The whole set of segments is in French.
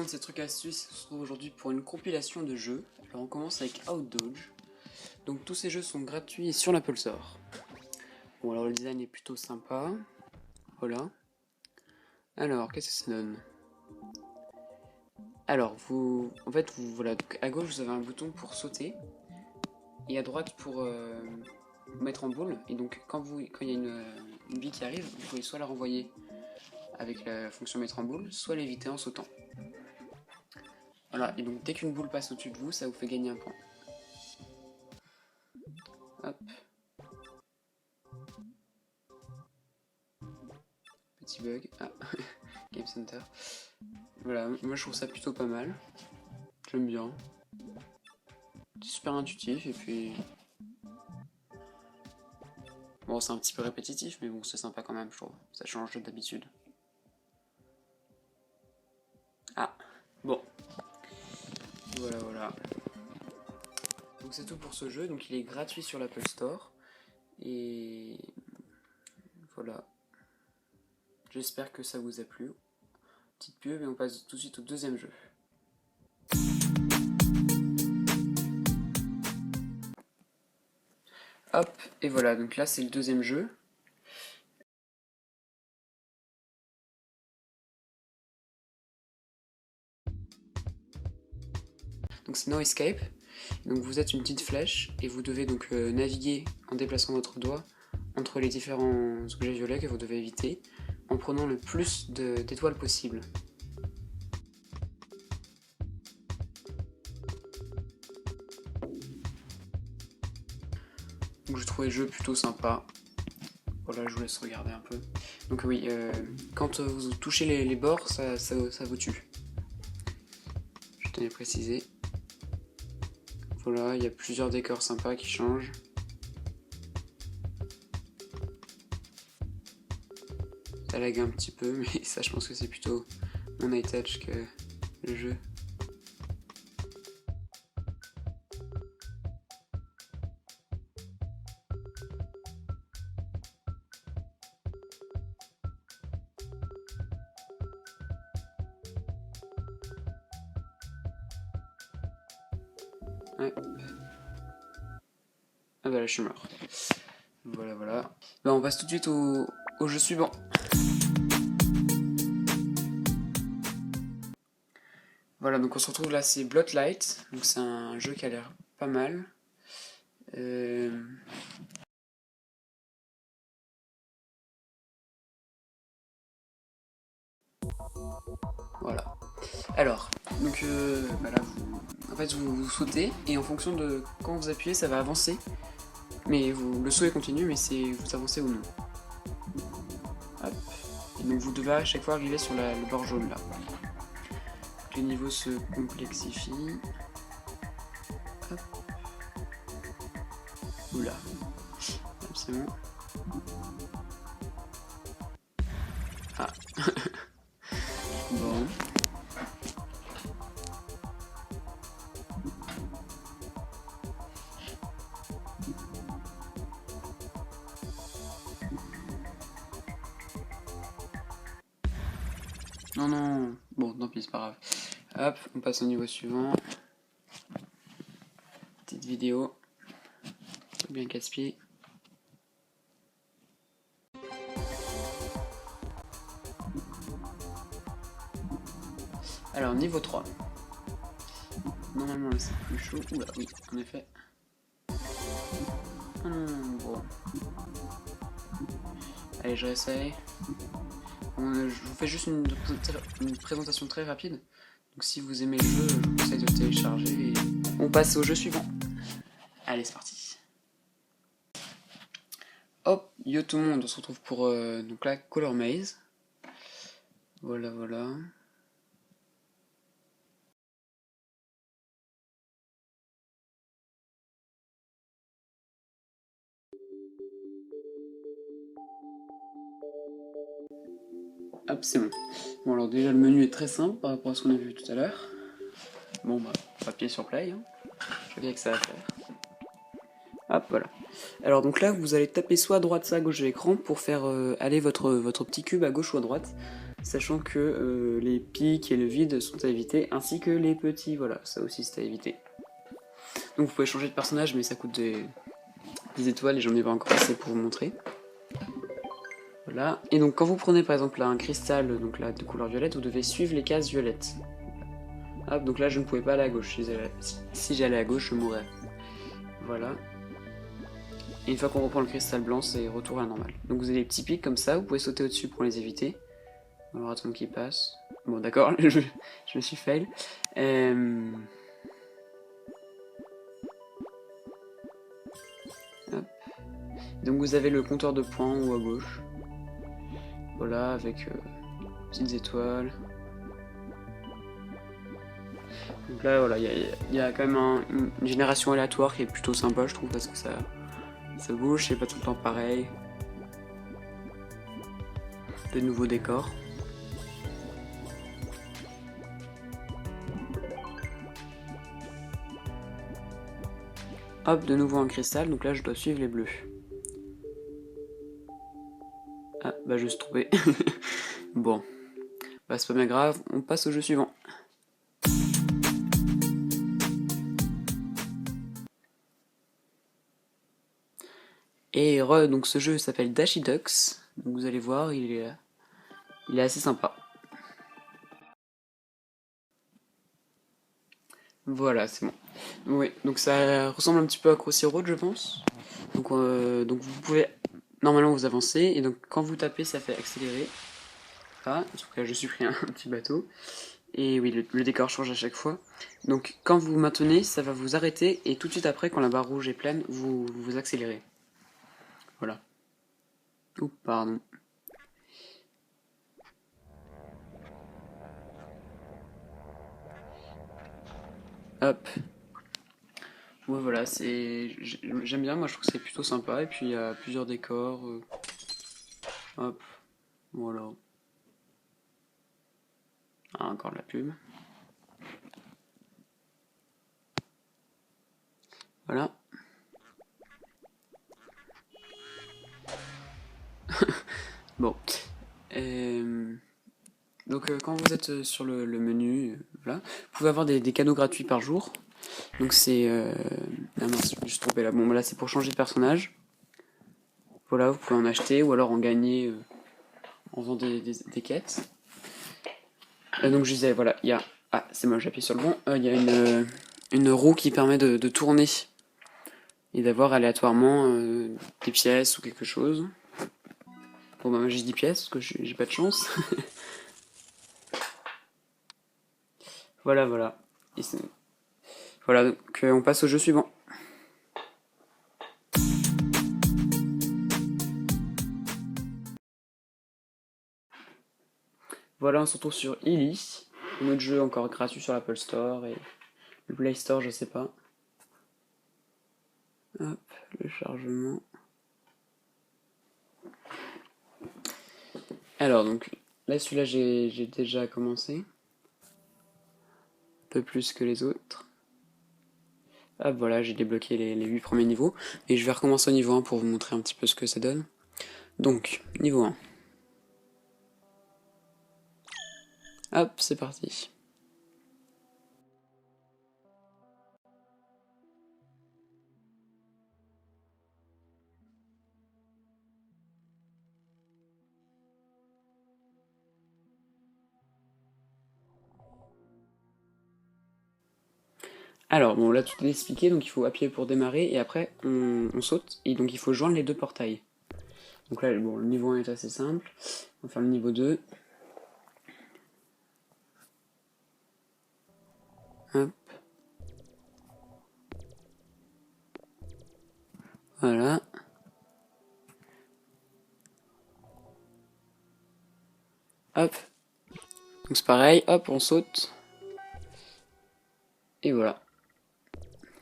ces trucs astuces se trouve aujourd'hui pour une compilation de jeux. Alors on commence avec Outdodge. Donc tous ces jeux sont gratuits sur l'Apple Store. Bon alors le design est plutôt sympa. Voilà. Alors qu'est-ce que ça donne? Alors voilà, donc à gauche vous avez un bouton pour sauter et à droite pour vous mettre en boule. Et donc quand il y a une bille qui arrive, vous pouvez soit la renvoyer avec la fonction mettre en boule, soit l'éviter en sautant. Voilà, et donc dès qu'une boule passe au-dessus de vous, ça vous fait gagner un point. Hop. Petit bug. Ah, Game Center. Voilà, moi je trouve ça plutôt pas mal. J'aime bien. C'est super intuitif et puis... Bon, c'est un petit peu répétitif, mais bon, c'est sympa quand même, je trouve. Ça change d'habitude. Ah, bon. Voilà. Donc c'est tout pour ce jeu, donc il est gratuit sur l'Apple Store. Et... voilà. J'espère que ça vous a plu. Petite pub et on passe tout de suite au deuxième jeu. Hop, et voilà, donc là c'est le deuxième jeu. Donc c'est No Escape. Donc vous êtes une petite flèche et vous devez donc naviguer en déplaçant votre doigt entre les différents objets violets que vous devez éviter en prenant le plus d'étoiles possible. Donc je trouvais le jeu plutôt sympa. Voilà, je vous laisse regarder un peu. Donc oui, quand vous touchez les bords, ça vous tue. Je tenais à préciser. Voilà, il y a plusieurs décors sympas qui changent. Ça lag un petit peu, mais ça je pense que c'est plutôt mon eye touch que le jeu. Ouais. Ah bah là je suis mort. Voilà. Bah on passe tout de suite au jeu suivant. Voilà, donc on se retrouve là, c'est Bloodlight. Donc c'est un jeu qui a l'air pas mal. Voilà. Alors, donc bah là, vous sautez et en fonction de quand vous appuyez, ça va avancer. Mais le saut est continu, mais c'est vous avancez ou non. Hop. Et donc vous devez à chaque fois arriver sur le bord jaune là. Les niveaux se complexifient. Hop. Oula. Hop, c'est bon. Ah. Bon. Non. Bon, tant pis, c'est pas grave. Hop, on passe au niveau suivant. Petite vidéo. Bien casse-pied. Alors, niveau 3. Normalement, là, c'est plus chaud. Oula, oui, en effet. Bon. Allez, je réessaye. Je vous fais juste une présentation très rapide. Donc si vous aimez le jeu, je vous conseille de le télécharger et on passe au jeu suivant. Allez, c'est parti. Hop, yo tout le monde, on se retrouve pour donc là, Color Maze. Voilà. Hop, c'est bon. Bon, alors déjà, le menu est très simple par rapport à ce qu'on a vu tout à l'heure. Bon, bah, papier sur play, hein. Je sais que ça va faire. Hop, voilà. Alors, donc là, vous allez taper soit à droite, soit à gauche de l'écran pour faire aller votre petit cube à gauche ou à droite. sachant que les pics et le vide sont à éviter, ainsi que les petits, voilà, ça aussi c'est à éviter. Donc vous pouvez changer de personnage, mais ça coûte des étoiles et j'en ai pas encore assez pour vous montrer. Voilà, et donc quand vous prenez par exemple là, un cristal donc là, de couleur violette, vous devez suivre les cases violettes. Hop, donc là je ne pouvais pas aller à gauche, si j'allais à gauche je mourrais. Voilà. Et une fois qu'on reprend le cristal blanc, c'est retour à la normale. Donc vous avez des petits pics comme ça, vous pouvez sauter au-dessus pour les éviter. Alors attendre qu'ils passent. Bon d'accord, je me suis fail. Hop. Donc vous avez le compteur de points en haut à gauche. Voilà, avec petites étoiles. Donc là, voilà, il y a quand même une génération aléatoire qui est plutôt sympa, je trouve, parce que ça bouge, c'est pas tout le temps pareil. Des nouveaux décors. Hop, de nouveau un cristal, donc là je dois suivre les bleus. Ah, bah je me suis trompé. Bon, bah c'est pas bien grave, on passe au jeu suivant. Et donc ce jeu s'appelle Dashy Ducks, donc vous allez voir, il est assez sympa. Voilà, c'est bon. Oui, donc ça ressemble un petit peu à Crossy Road, je pense. Donc vous pouvez normalement vous avancer, et donc quand vous tapez, ça fait accélérer. Ah, en tout cas, je suis pris un petit bateau. Et oui, le décor change à chaque fois. Donc quand vous maintenez, ça va vous arrêter, et tout de suite après, quand la barre rouge est pleine, vous accélérez. Voilà. Oups, pardon. Hop. Ouais, voilà, j'aime bien, moi je trouve que c'est plutôt sympa, et puis il y a plusieurs décors. Hop, voilà. Ah, encore de la pub. Voilà. Bon. Donc quand vous êtes sur le menu, voilà, vous pouvez avoir des cadeaux gratuits par jour. Donc c'est... Ah mince, je me suis trompé là. Bon, là c'est pour changer de personnage. Voilà, vous pouvez en acheter ou alors en gagner en faisant des quêtes. Donc je disais, voilà, il y a... Ah, c'est moi, j'appuie sur le bon. Il y a une roue qui permet de tourner et d'avoir aléatoirement des pièces ou quelque chose. Bon, bah moi j'ai 10 pièces parce que j'ai pas de chance. Voilà, voilà. Voilà, donc on passe au jeu suivant. Voilà, on se retrouve sur Illy, un autre jeu encore gratuit sur l'Apple Store et le Play Store, je sais pas. Hop, le chargement. Alors, donc, là, celui-là, j'ai déjà commencé. Un peu plus que les autres. Hop, voilà, j'ai débloqué les 8 premiers niveaux. Et je vais recommencer au niveau 1 pour vous montrer un petit peu ce que ça donne. Donc, niveau 1. Hop, c'est parti. Alors, bon, là, tout est expliqué, donc il faut appuyer pour démarrer, et après, on saute, et donc il faut joindre les deux portails. Donc là, bon, le niveau 1 est assez simple. On va faire le niveau 2. Hop. Voilà. Hop. Donc c'est pareil, hop, on saute. Et voilà.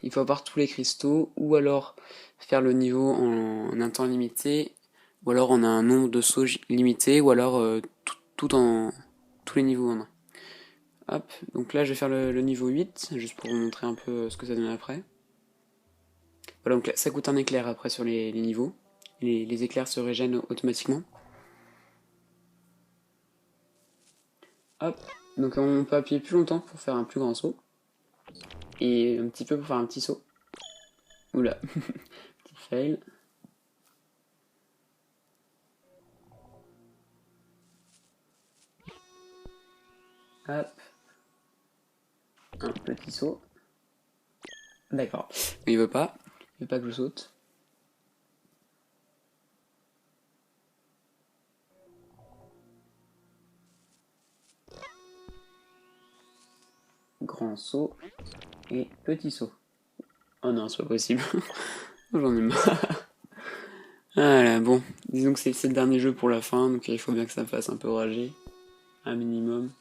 Il faut avoir tous les cristaux, ou alors faire le niveau en un temps limité, ou alors on a un nombre de sauts limité, ou alors tout en tous les niveaux en un. Hop, donc là je vais faire le niveau 8, juste pour vous montrer un peu ce que ça donne après. Voilà, donc là, ça coûte un éclair après sur les niveaux. Les éclairs se régènent automatiquement. Hop. Donc on peut appuyer plus longtemps pour faire un plus grand saut. Et un petit peu pour faire un petit saut. Oula. Petit fail. Hop. Un petit saut. D'accord. Il veut pas. Il veut pas que je saute. Grand saut. Et petit saut. Oh non, c'est pas possible. J'en ai marre. Voilà, bon. Disons que c'est le dernier jeu pour la fin, donc il faut bien que ça me fasse un peu rager. Un minimum.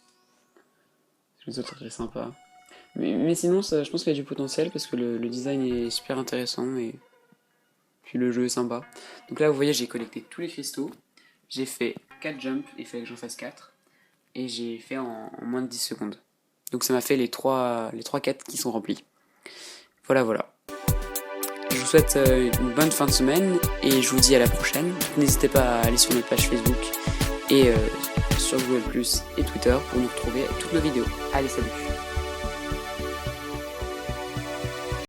Les autres seraient sympas. Mais sinon, ça, je pense qu'il y a du potentiel parce que le design est super intéressant et puis le jeu est sympa. Donc là, vous voyez, j'ai collecté tous les cristaux. J'ai fait 4 jumps, il fallait que j'en fasse 4. Et j'ai fait en moins de 10 secondes. Donc ça m'a fait les 3 quêtes qui sont remplies. Voilà, voilà. Je vous souhaite une bonne fin de semaine et je vous dis à la prochaine. N'hésitez pas à aller sur notre page Facebook et sur Google+ et Twitter pour nous retrouver avec toutes nos vidéos. Allez, salut!